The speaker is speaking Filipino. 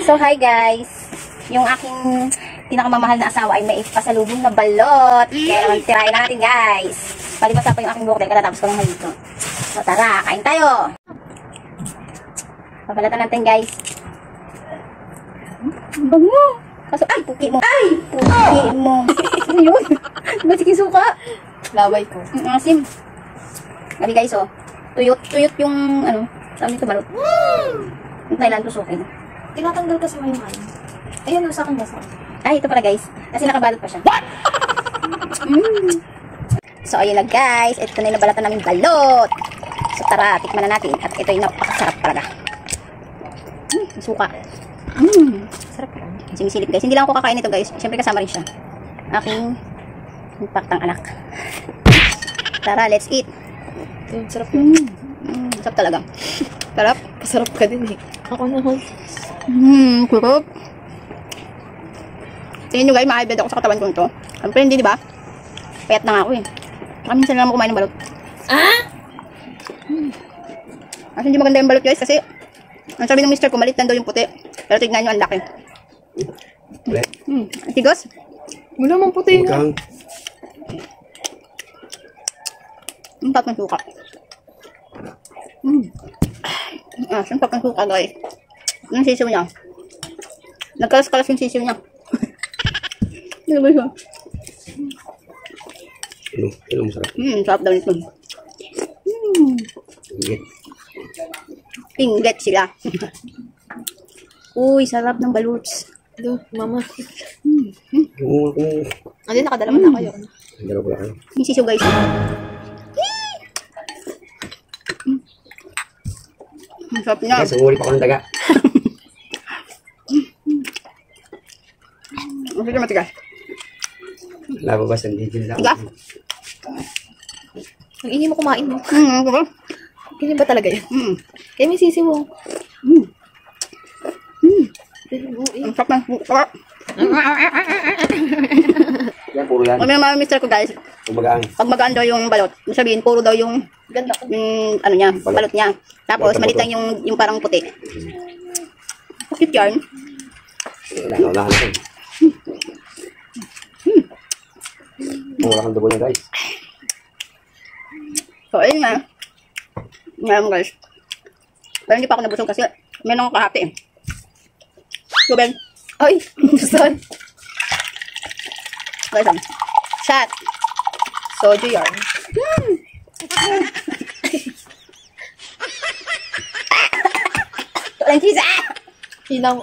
So, hi guys! Yung aking pinakamamahal na asawa ay may pasalubong na balot. Kaya naman tirahin natin guys. Palibasa pa yung aking buhok dahil katatapos ko lang halito. So, tara! Kain tayo! Pabalatan natin guys. Bango! Kaso, ay! Puki mo! Ay! Puki mo! Ano yun? Basikin suka! Laway ko. Asim. Gabi guys, oh. Tuyot yung, ano, saan nito balot? Yung Thailand tusukin. Tinatanggal kasi mo yung ano. Ayun, sa akin basa. Ay, ito pala guys. Kasi nakabalot pa siya. So, ayun na guys. Ito na yung nabalatan namin balot. So, tara, tikman na natin. At ito yung napakasarap talaga. Suka. Sarap yan. Sinisilip guys. Hindi lang ako kakain ito guys. Siyempre kasama rin siya. Aking impaktang anak. Tara, let's eat. Ayun, sarap yan. Sarap talaga. Sarap. Pasarap ka din eh. Ako naman. Sarap. Tingin nyo guys, ma-high ako sa katawan ko nito. Siyempre hindi, di ba? Payat na nga ako eh. Saka minsan lang ako kumain ng balot. Kasi hindi maganda yung balot guys kasi ang sabi ng mister ko, malit lang daw yung puti. Pero tignan nyo, ang laki. Tigos? Wala mang puti nga. Ang tatang suka. Ang tatang suka guys. Yung sisiw niya. Nagkalas-kalas yung sisiw niya. Ano ba yun? Ano masarap? Sarap daw nito. Pinglet sila. Uy, sarap ng baluts. Do, mama. Oo, Ano, nakadala na kayo. dalawa ko lang. Yung sisiw guys. Ang sarap niya. Guys, umuli pa ako ng daga. Ang sarap matigas. Lababas ng digil lang. Tigas? Ang ingin mo kumain mo. Diba? Ganyan ba talaga yun? Kaya may sisi mo. Ang sarap ng suka. Yan, puro yan. Kami naman mister ko guys. Kumbaga, Pag magaan daw yung balot, sabihin puro daw yung Ganda ko. ano niya, balot niya. Tapos malit lang yung parang puti. Cute yarn. wala ka na rin. Wala kang dugo niya guys. So ayun nga. Ngayon guys. Pero hindi pa ako nabusog kasi meron akong kahati eh. So Ben, Ay, saan? guys shot. Soju yarn. Walang cheese ah! Hinang.